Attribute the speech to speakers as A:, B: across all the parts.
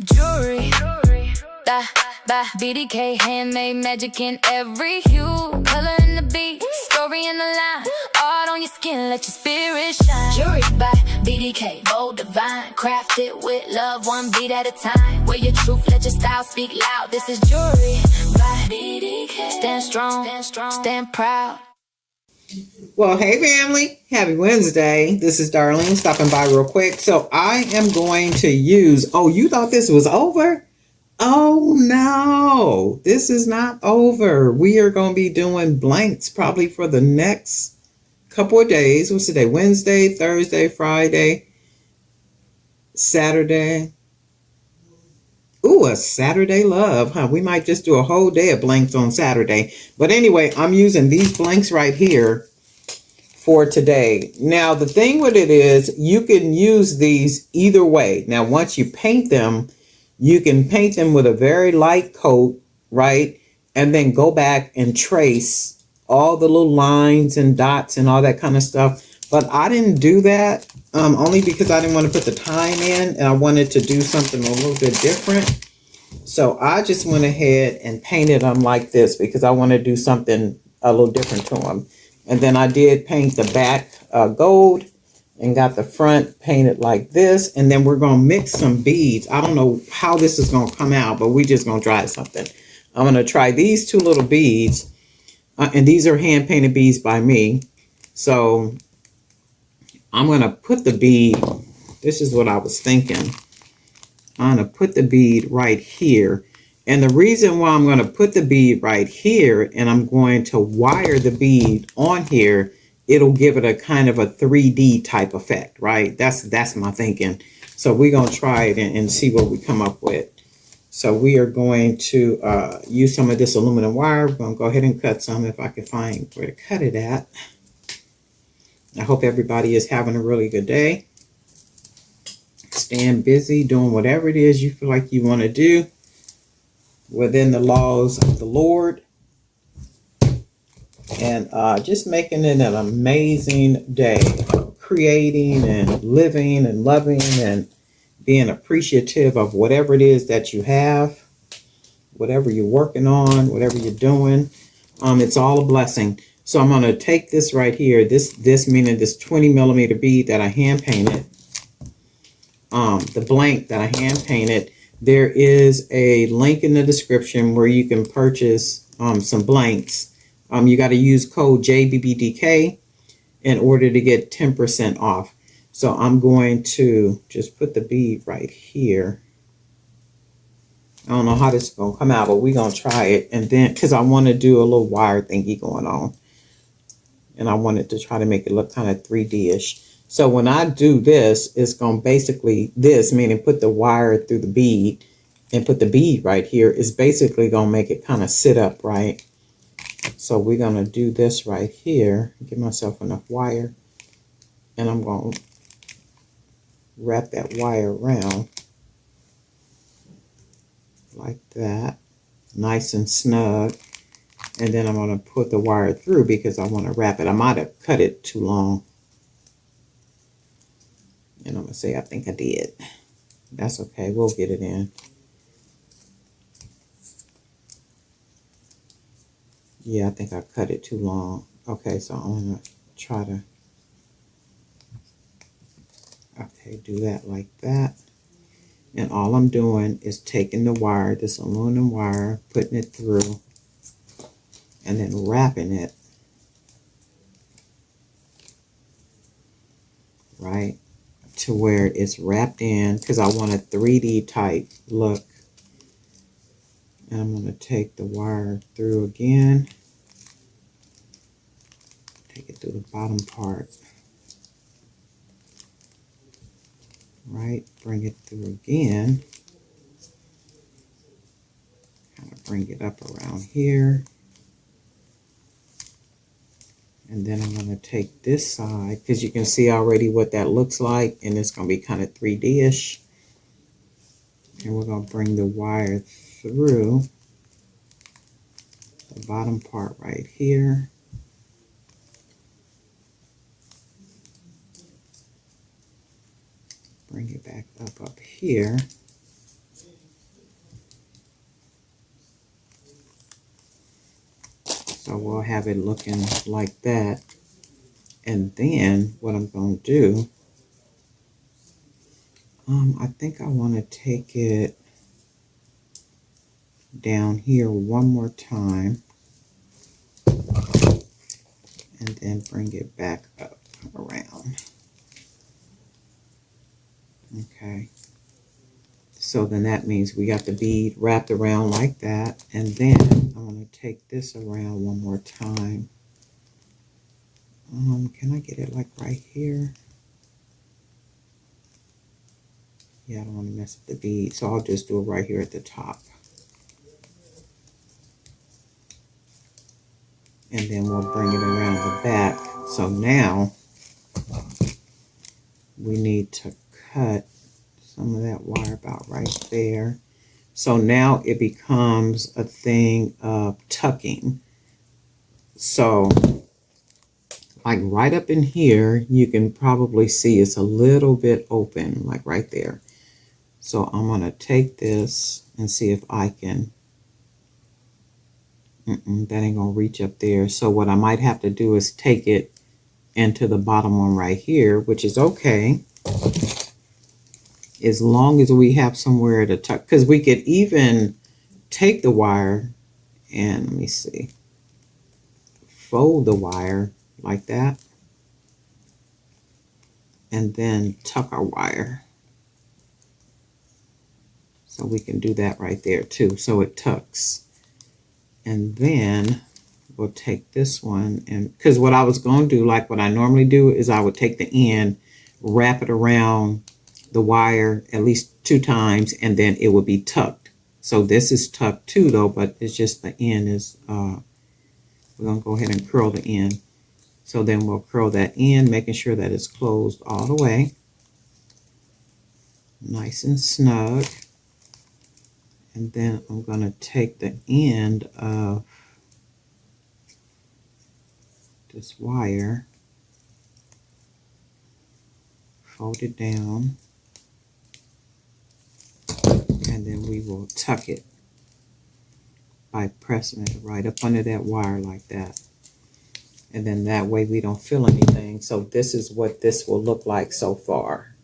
A: Jewelry, by BDK, handmade magic in every hue, color in the beat, story in the line, art on your skin, let your spirit shine. Jewelry by BDK, bold, divine, crafted with love, one beat at a time. Wear your truth, let your style speak loud. This is jewelry by BDK. Stand strong, stand proud.
B: Well, hey family, happy Wednesday. This is Darlene stopping by real quick. So I am going to use, oh, you thought this was over? Oh no, this is not over. We are going to be doing blanks probably for the next couple of days. What's today? Wednesday, Thursday, Friday, Saturday. Ooh, a Saturday love, huh? We might just do a whole day of blanks on Saturday. But anyway, I'm using these blanks right here for today. Now, the thing with it is you can use these either way. Now, once you paint them, you can paint them with a very light coat, right? And then go back and trace all the little lines and dots and all that kind of stuff. But I didn't do that only because I didn't want to put the time in and I wanted to do something a little bit different. So I just went ahead and painted them like this because I want to do something a little different to them. And then I did paint the back gold and got the front painted like this. And then we're going to mix some beads. I don't know how this is going to come out, but we're just going to try something. I'm going to try these two little beads. And these are hand painted beads by me. So I'm going to put the bead. This is what I was thinking. I'm going to put the bead right here. And the reason why I'm going to put the bead right here and I'm going to wire the bead on here, it'll give it a kind of a 3D type effect, right? That's my thinking. So we're going to try it and see what we come up with. So we are going to use some of this aluminum wire. We're going to go ahead and cut some if I can find where to cut it at. I hope everybody is having a really good day. Staying busy, doing whatever it is you feel like you want to do within the laws of the Lord, and just making it an amazing day, creating and living and loving and being appreciative of whatever it is that you have, whatever you're working on, whatever you're doing. It's all a blessing. So I'm going to take this right here, this meaning this 20 millimeter bead that I hand painted, the blank that I hand painted. There is a link in the description where you can purchase some blanks. You got to use code JBBDK in order to get 10% off. So I'm going to just put the bead right here. I don't know how this is going to come out, but we're going to try it. And then, because I want to do a little wire thingy going on. And I wanted to try to make it look kind of 3D-ish. So when I do this, it's going to basically, this, meaning put the wire through the bead and put the bead right here, is basically going to make it kind of sit up, right? So we're going to do this right here. Give myself enough wire. And I'm going to wrap that wire around like that. Nice and snug. And then I'm going to put the wire through because I want to wrap it. I might have cut it too long. And I'm going to say, I think I did. That's okay. We'll get it in. Yeah, I think I cut it too long. Okay, so I'm going to try to, okay, do that like that. And all I'm doing is taking the wire, this aluminum wire, putting it through, and then wrapping it. Right? To where it's wrapped in, because I want a 3D type look. And I'm going to take the wire through again. Take it through the bottom part. Right, bring it through again. Kind of bring it up around here. And then I'm going to take this side, because you can see already what that looks like, and it's going to be kind of 3D-ish. And we're going to bring the wire through the bottom part right here. Bring it back up here. So we'll have it looking like that. And then what I'm going to do, I think I want to take it down here one more time and then bring it back up around. Okay. So then that means we got the bead wrapped around like that. And then I'm going to take this around one more time. Can I get it like right here? Yeah, I don't want to mess with the bead. So I'll just do it right here at the top. And then we'll bring it around the back. So now we need to cut some of that wire about right there. So now it becomes a thing of tucking. So like right up in here, you can probably see it's a little bit open, like right there. So I'm going to take this and see if I can. That ain't going to reach up there. So what I might have to do is take it into the bottom one right here, which is okay. As long as we have somewhere to tuck. Because we could even take the wire and, let me see, fold the wire like that. And then tuck our wire. So we can do that right there too. So it tucks. And then we'll take this one, and because what I was going to do, like what I normally do, is I would take the end, wrap it around the wire at least 2 times, and then it would be tucked. So this is tucked too though, but it's just the end is, we're going to go ahead and curl the end. So then we'll curl that end, making sure that it's closed all the way. Nice and snug. And then I'm going to take the end of this wire, fold it down, and then we will tuck it by pressing it right up under that wire like that. And then that way we don't feel anything. So this is what this will look like so far.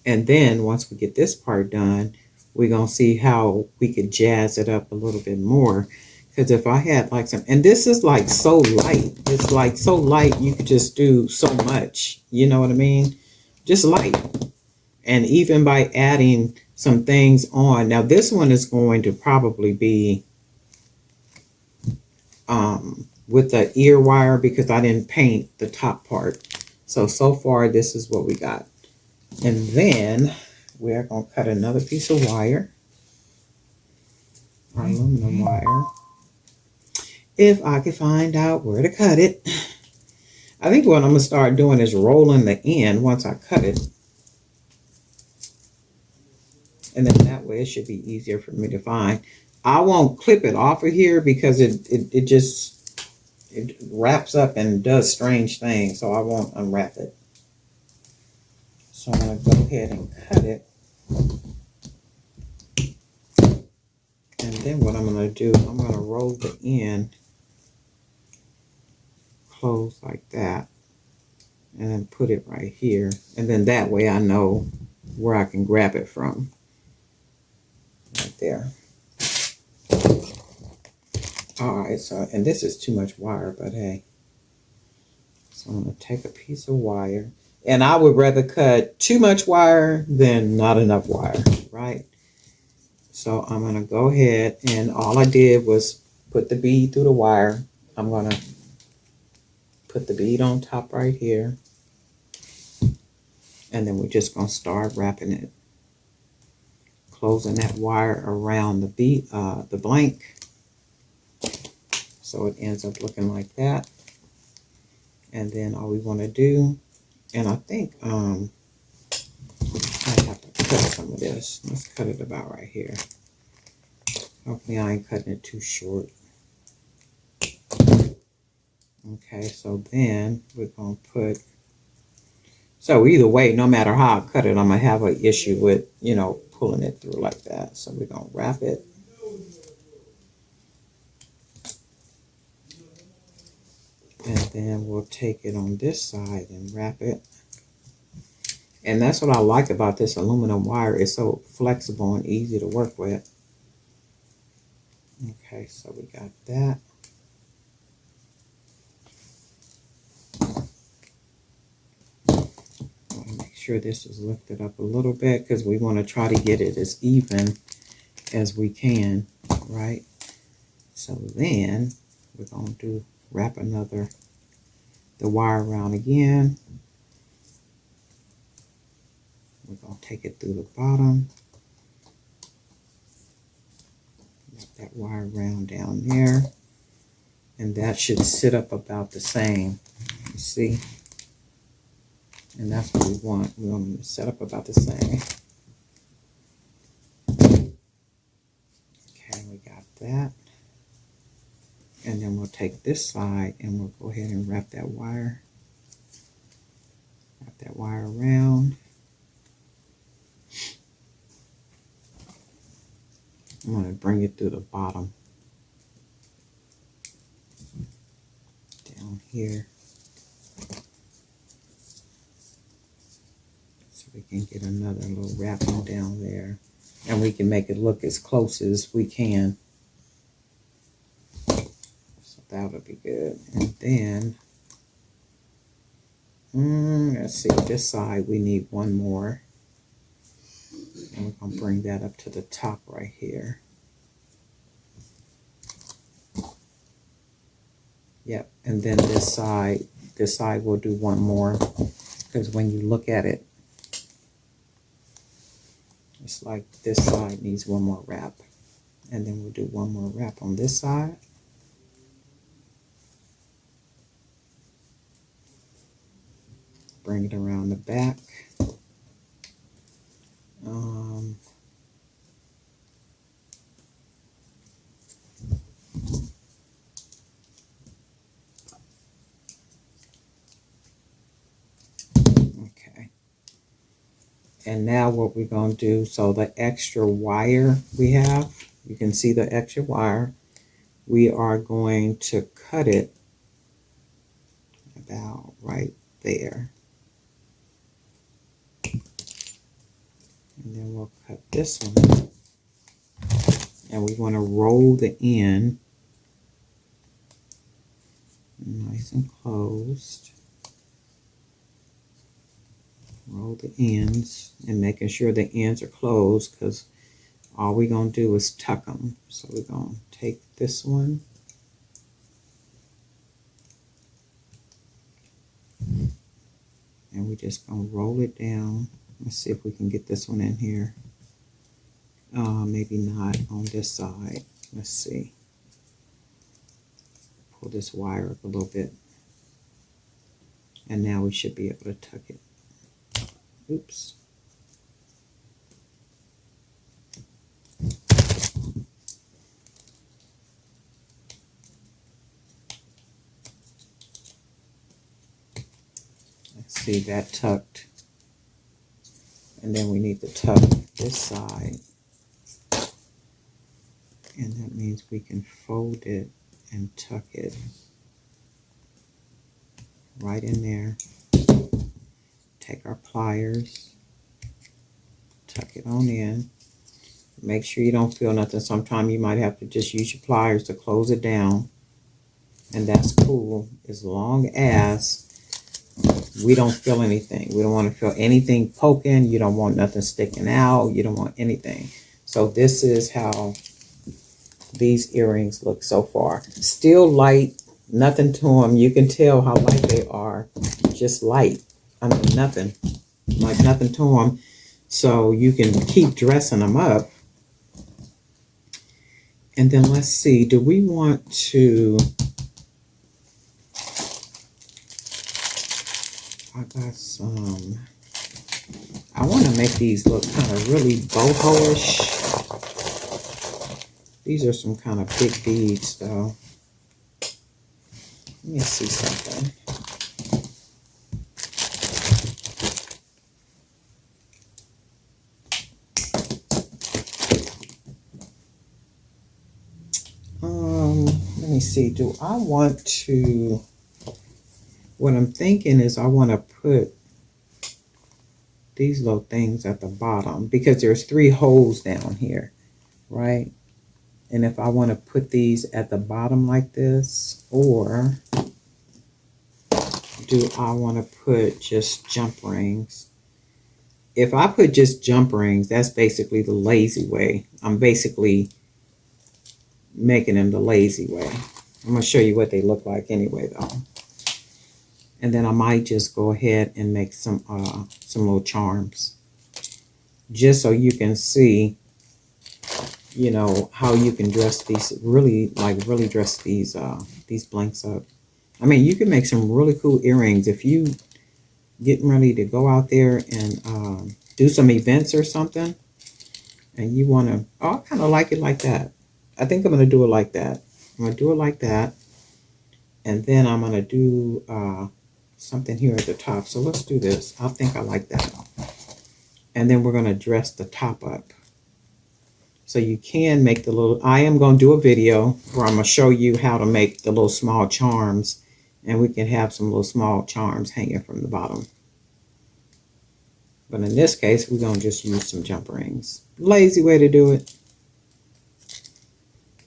B: And then once we get this part done, we're going to see how we could jazz it up a little bit more. Because if I had like some, and this is like so light. It's like so light you could just do so much. You know what I mean? Just light. And even by adding some things on. Now this one is going to probably be with the ear wire because I didn't paint the top part. So far this is what we got. And then we're going to cut another piece of wire, aluminum wire, if I can find out where to cut it. I think what I'm going to start doing is rolling the end once I cut it. And then that way it should be easier for me to find. I won't clip it off of here because it just wraps up and does strange things. So I won't unwrap it. So I'm going to go ahead and cut it. And then what I'm going to do, I'm going to roll the end close like that. And then put it right here. And then that way I know where I can grab it from. Right there. Alright, so, and this is too much wire, but hey. So I'm going to take a piece of wire. And I would rather cut too much wire than not enough wire, right? So I'm going to go ahead, and all I did was put the bead through the wire. I'm going to put the bead on top right here. And then we're just going to start wrapping it. Closing that wire around the bead, the blank. So it ends up looking like that. And then all we want to do, and I think I have to cut some of this. Let's cut it about right here. Hopefully I ain't cutting it too short. Okay, so then we're going to put, so either way, no matter how I cut it, I'm going to have an issue with, you know, pulling it through like that. So we're going to wrap it. And then we'll take it on this side and wrap it. And that's what I like about this aluminum wire. It's so flexible and easy to work with. Okay, so we got that. Make sure this is lifted up a little bit because we want to try to get it as even as we can, right? So then we're going to wrap the wire around again. We're going to take it through the bottom. Wrap that wire around down there. And that should sit up about the same. You see? And that's what we want. We want them to set up about the same. Okay, we got that. And then we'll take this side and we'll go ahead and wrap that wire. Wrap that wire around. I'm going to bring it through the bottom. Down here. So we can get another little wrapping down there. And we can make it look as close as we can. So that'll be good. And then, let's see, this side we need one more. And we're going to bring that up to the top right here. Yep, and then this side we'll do one more. Because when you look at it, it's like this side needs one more wrap. And then we'll do one more wrap on this side. Bring it around the back. Okay. And now what we're going to do, so the extra wire we have, you can see the extra wire, we are going to cut it about right there. And then we'll cut this one. And we want to roll the end nice and closed. Roll the ends and making sure the ends are closed, because all we're going to do is tuck them. So we're going to take this one. And we're just going to roll it down. Let's see if we can get this one in here. Maybe not on this side. Let's see. Pull this wire up a little bit. And now we should be able to tuck it. Oops. Let's see, that tucked. And then we need to tuck this side. And that means we can fold it and tuck it right in there. Take our pliers, tuck it on in. Make sure you don't feel nothing. Sometimes you might have to just use your pliers to close it down. And that's cool as long as we don't feel anything. We don't want to feel anything poking. You don't want nothing sticking out. You don't want anything. So this is how these earrings look so far. Still light, nothing to them. You can tell how light they are. Just light. I mean, nothing. Like nothing to them. So you can keep dressing them up. And then let's see. Do we want to... I got some... I want to make these look kind of really boho-ish. These are some kind of big beads, though. Let me see something. Let me see. Do I want to... What I'm thinking is I want to put these little things at the bottom because there's 3 holes down here, right? And if I want to put these at the bottom like this, or do I want to put just jump rings? If I put just jump rings, that's basically the lazy way. I'm basically making them the lazy way. I'm going to show you what they look like anyway, though. And then I might just go ahead and make some little charms, just so you can see, you know, how you can dress these, really dress these blanks up. I mean, you can make some really cool earrings if you getting ready to go out there and do some events or something, and you want to. Oh, I kind of like it like that. I think I'm going to do it like that. I'm going to do it like that, and then I'm going to do something here at the top. So let's do this. I think I like that. And then we're going to dress the top up. So you can make the little, I am going to do a video where I'm going to show you how to make the little small charms, and we can have some little small charms hanging from the bottom. But in this case, we're going to just use some jump rings. Lazy way to do it.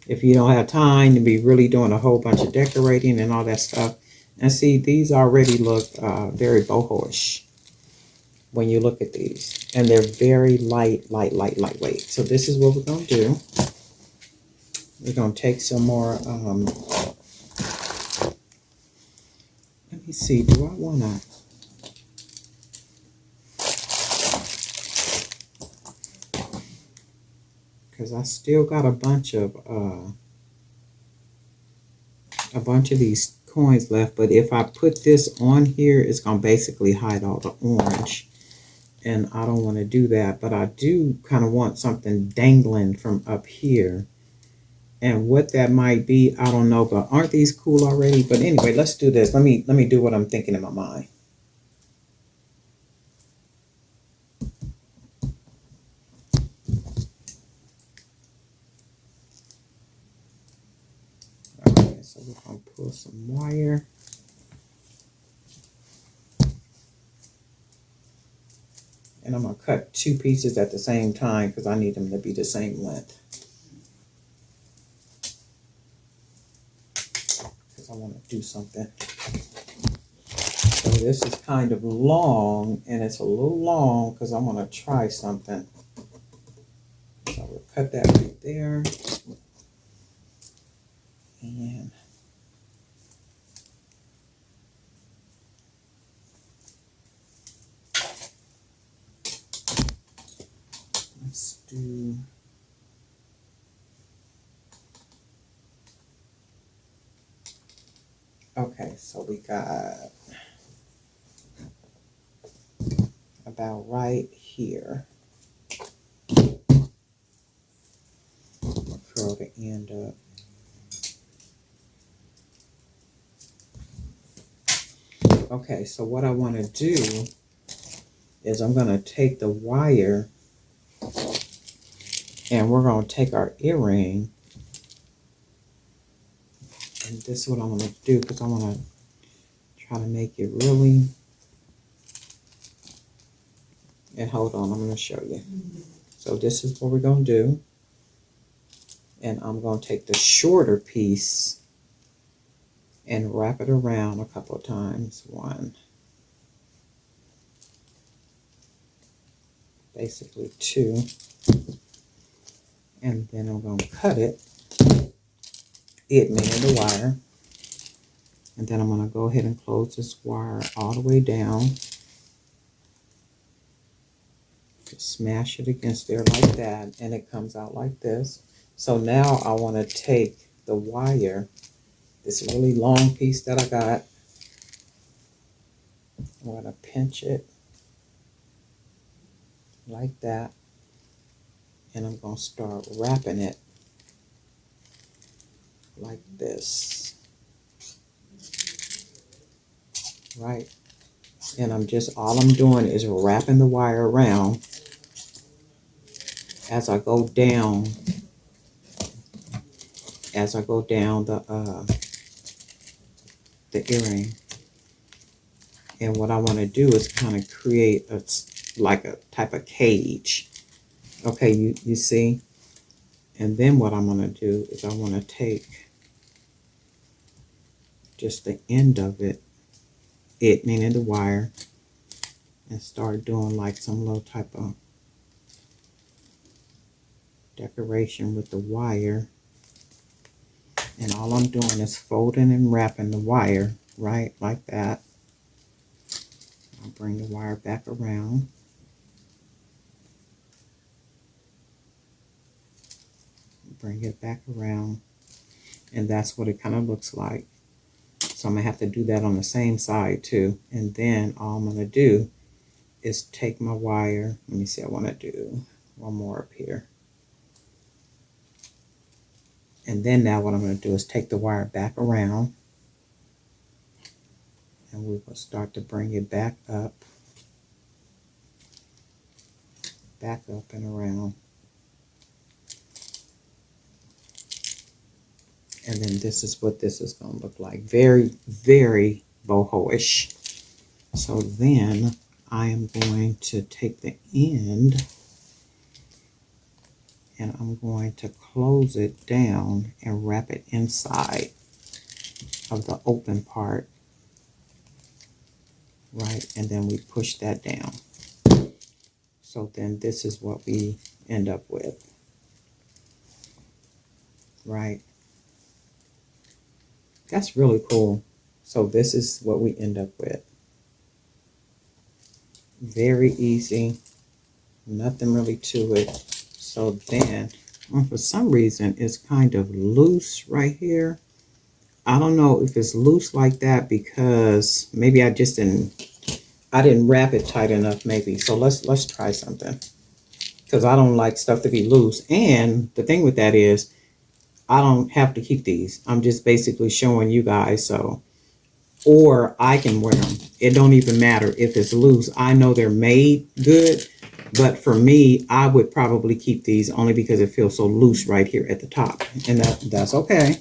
B: If you don't have time to be really doing a whole bunch of decorating and all that stuff. And see, these already look very boho-ish when you look at these. And they're very lightweight. So this is what we're going to do. We're going to take some more, let me see, do I want to, because I still got a bunch of these coins left, but if I put this on here, it's going to basically hide all the orange, and I don't want to do that. But I do kind of want something dangling from up here, and what that might be, I don't know, but aren't these cool already? But anyway, let's do this. Let me do what I'm thinking in my mind. Okay, so we're going to pull some wire. And I'm going to cut 2 pieces at the same time because I need them to be the same length. Because I want to do something. So this is kind of long, and it's a little long because I'm going to try something. So we'll cut that right there. And let's do, okay, so we got about right here. I'll curl the end up. Okay, so what I want to do is I'm going to take the wire and we're going to take our earring, and this is what I'm going to do because I want to try to make it really, and hold on, I'm going to show you. So this is what we're going to do, and I'm going to take the shorter piece and wrap it around a couple of times. 1, basically 2, and then I'm going to cut it, meaning the wire, and then I'm going to go ahead and close this wire all the way down. Just smash it against there like that, and it comes out like this. So now I want to take the wire, this really long piece that I got, I'm going to pinch it like that, and I'm going to start wrapping it like this, right? And all I'm doing is wrapping the wire around as I go down, the earring. And what I want to do is kind of create like a type of cage. Okay, you see? And then what I'm going to do is I want to take just the end of it, meaning the wire, and start doing like some little type of decoration with the wire. And all I'm doing is folding and wrapping the wire, right, like that. I'll bring the wire back around. Bring it back around. And that's what it kind of looks like. So I'm going to have to do that on the same side too. And then all I'm going to do is take my wire. Let me see, I want to do one more up here. And then now what I'm going to do is take the wire back around. And we will start to bring it back up and around. And then this is what this is going to look like. Very, very boho-ish. So then I am going to take the end and I'm going to close it down and wrap it inside of the open part. Right, and then we push that down. So then this is what we end up with. Right. That's really cool. So this is what we end up with. Very easy. Nothing really to it. So then, for some reason, it's kind of loose right here. I don't know if it's loose like that because maybe I didn't wrap it tight enough maybe. So let's try something. Because I don't like stuff to be loose. And the thing with that is, I don't have to keep these. I'm just basically showing you guys. So, or I can wear them. It don't even matter if it's loose. I know they're made good, but for me, I would probably keep these only because it feels so loose right here at the top, and that's okay.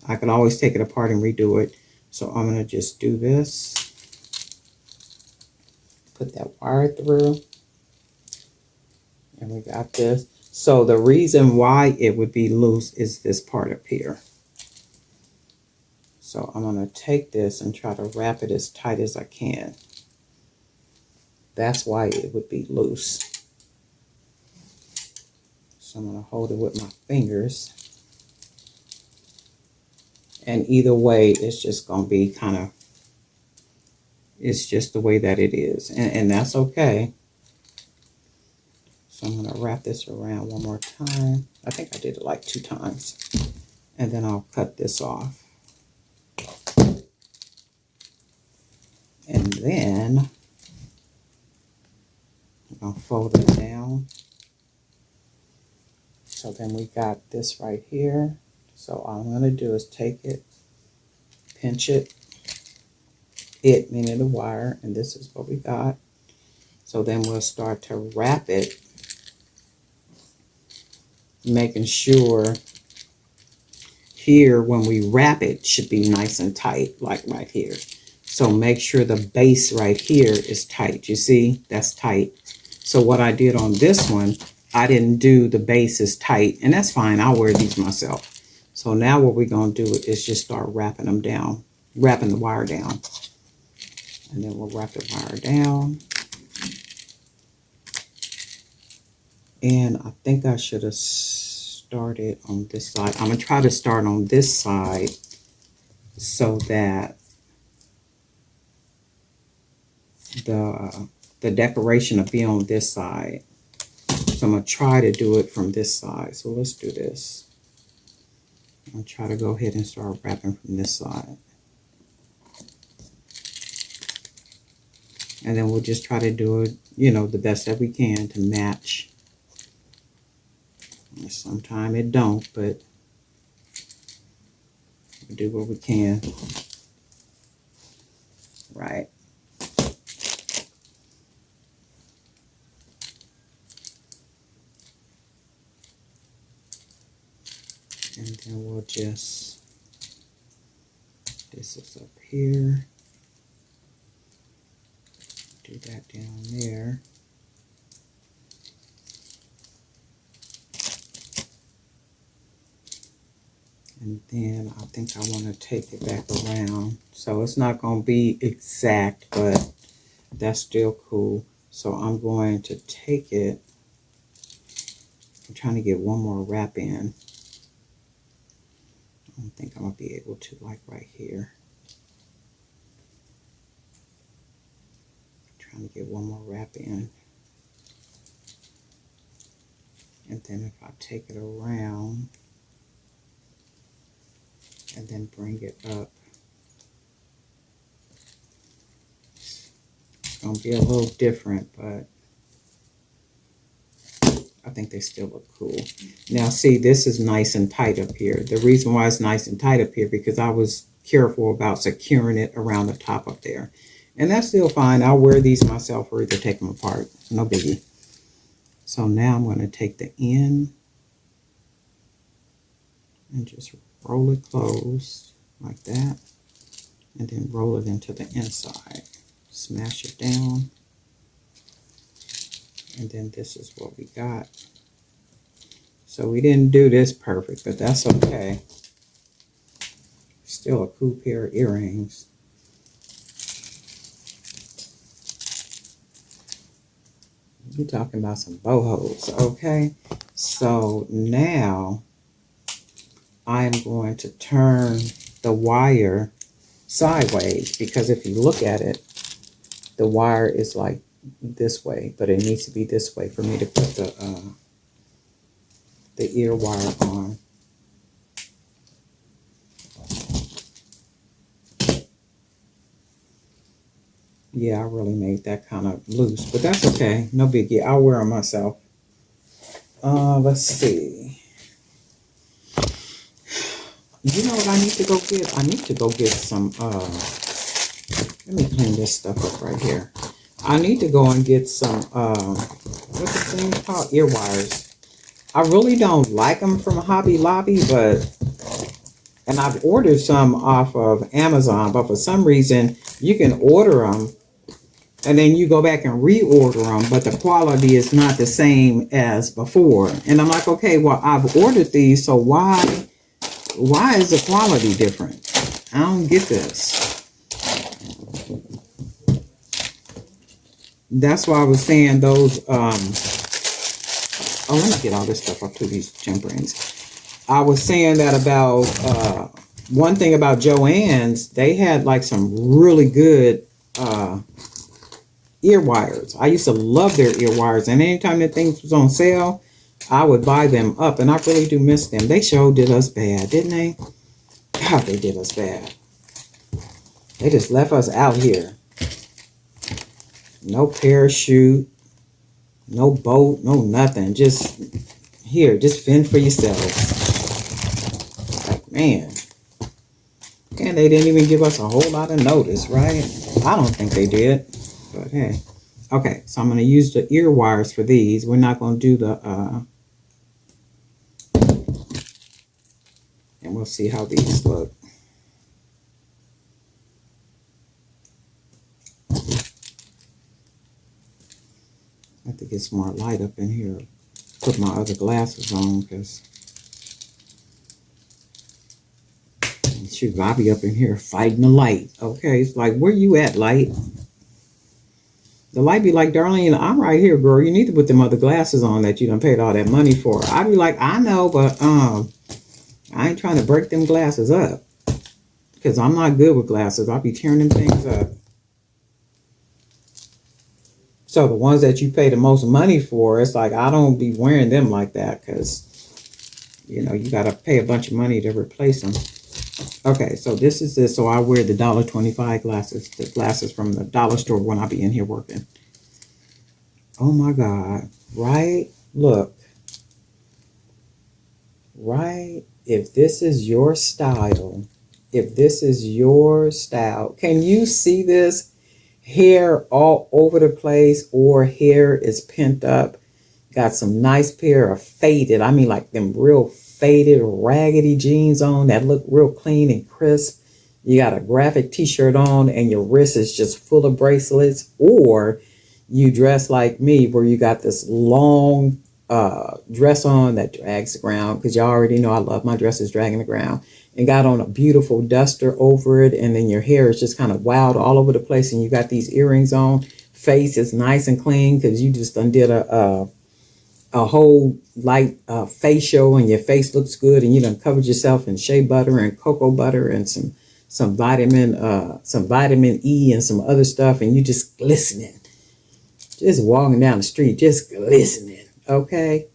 B: I can always take it apart and redo it. So I'm gonna just do this. Put that wire through, and we got this. So the reason why it would be loose is this part up here. So I'm going to take this and try to wrap it as tight as I can. That's why it would be loose. So I'm going to hold it with my fingers. And either way, it's just going to be kind of, it's just the way that it is. And that's okay. So I'm going to wrap this around one more time. I think I did it like 2 times. And then I'll cut this off. And then I'm going to fold it down. So then we got this right here. So all I'm going to do is take it, pinch it, meaning the wire, and this is what we got. So then we'll start to wrap it, making sure here when we wrap it should be nice and tight, like right here. So make sure the base right here is tight. You see, that's tight. So what I did on this one, I didn't do the base is tight, and that's fine. I'll wear these myself. So now what we're going to do is just start wrapping them down, wrapping the wire down. And then we'll wrap the wire down. And I think I should have started on this side. I'm going to try to start on this side so that the decoration will be on this side. So I'm going to try to do it from this side. So let's do this. I'm going to try to go ahead and start wrapping from this side. And then we'll just try to do it, you know, the best that we can to match. Sometimes it don't, but we'll do what we can. Right. And then we'll just, this is up here. do that down there. And then I think I want to take it back around. So it's not going to be exact, but that's still cool. So I'm going to take it. I'm trying to get one more wrap in. I don't think I'm going to be able to, like right here. Trying to get one more wrap in. And then if I take it around and then bring it up, it's going to be a little different, but I think they still look cool. Now see, this is nice and tight up here. The reason why it's nice and tight up here, because I was careful about securing it around the top up there. And that's still fine. I'll wear these myself or either take them apart. No biggie. So now I'm going to take the end and just roll it closed like that. And then roll it into the inside. Smash it down. And then this is what we got. So we didn't do this perfect, but that's okay. Still a cool pair of earrings. You're talking about some bohos, okay? So now I'm going to turn the wire sideways, because if you look at it, the wire is like this way, but it needs to be this way for me to put the ear wire on. Yeah, I really made that kind of loose, but that's okay. No biggie. I'll wear them myself. Let's see. You know what I need to go get? I need to go get some, let me clean this stuff up right here. I need to go and get some, what's the thing called? Ear wires. I really don't like them from Hobby Lobby, and I've ordered some off of Amazon, but for some reason, you can order them and then you go back and reorder them, but the quality is not the same as before. And I'm like, okay, well, I've ordered these, so why is the quality different? I don't get this. That's why I was saying those, oh, let me get all this stuff up to these jump rings. I was saying that about, one thing about Joann's, they had like some really good, ear wires. I used to love their ear wires, and anytime that things was on sale, I would buy them up, and I really do miss them. They sure did us bad, didn't they? God, they did us bad. They just left us out here. No parachute, no boat, no nothing. Just here, just fend for yourselves. Like, man. And they didn't even give us a whole lot of notice, right? I don't think they did. But hey, okay, so I'm going to use the ear wires for these. We're not going to do the, and we'll see how these look. I have to get some more light up in here. Put my other glasses on, because shoot, I'll be up in here fighting the light. Okay, it's like, where you at, light? The light be like, Darlene, I'm right here, girl. You need to put them other glasses on that you done paid all that money for. I'd be like, I know, but I ain't trying to break them glasses up, because I'm not good with glasses. I'll be tearing them things up. So the ones that you pay the most money for, it's like, I don't be wearing them like that, because, you know, you got to pay a bunch of money to replace them. Okay, so this is this. So I wear the $1.25 glasses, the glasses from the dollar store when I be in here working. Oh my God, right? Look, right? If this is your style, can you see this? Hair all over the place, or hair is pent up. Got some nice pair of faded, I mean like them real faded, raggedy jeans on that look real clean and crisp. you got a graphic t-shirt on and your wrist is just full of bracelets, or you dress like me where you got this long dress on that drags the ground, because y'all already know I love my dresses dragging the ground, and got on a beautiful duster over it, and then your hair is just kind of wild all over the place, and you got these earrings on. Face is nice and clean because you just undid a whole light facial, and your face looks good, and you done covered yourself in shea butter and cocoa butter and some vitamin E and some other stuff, and you just glistening, just walking down the street, just glistening. Okay,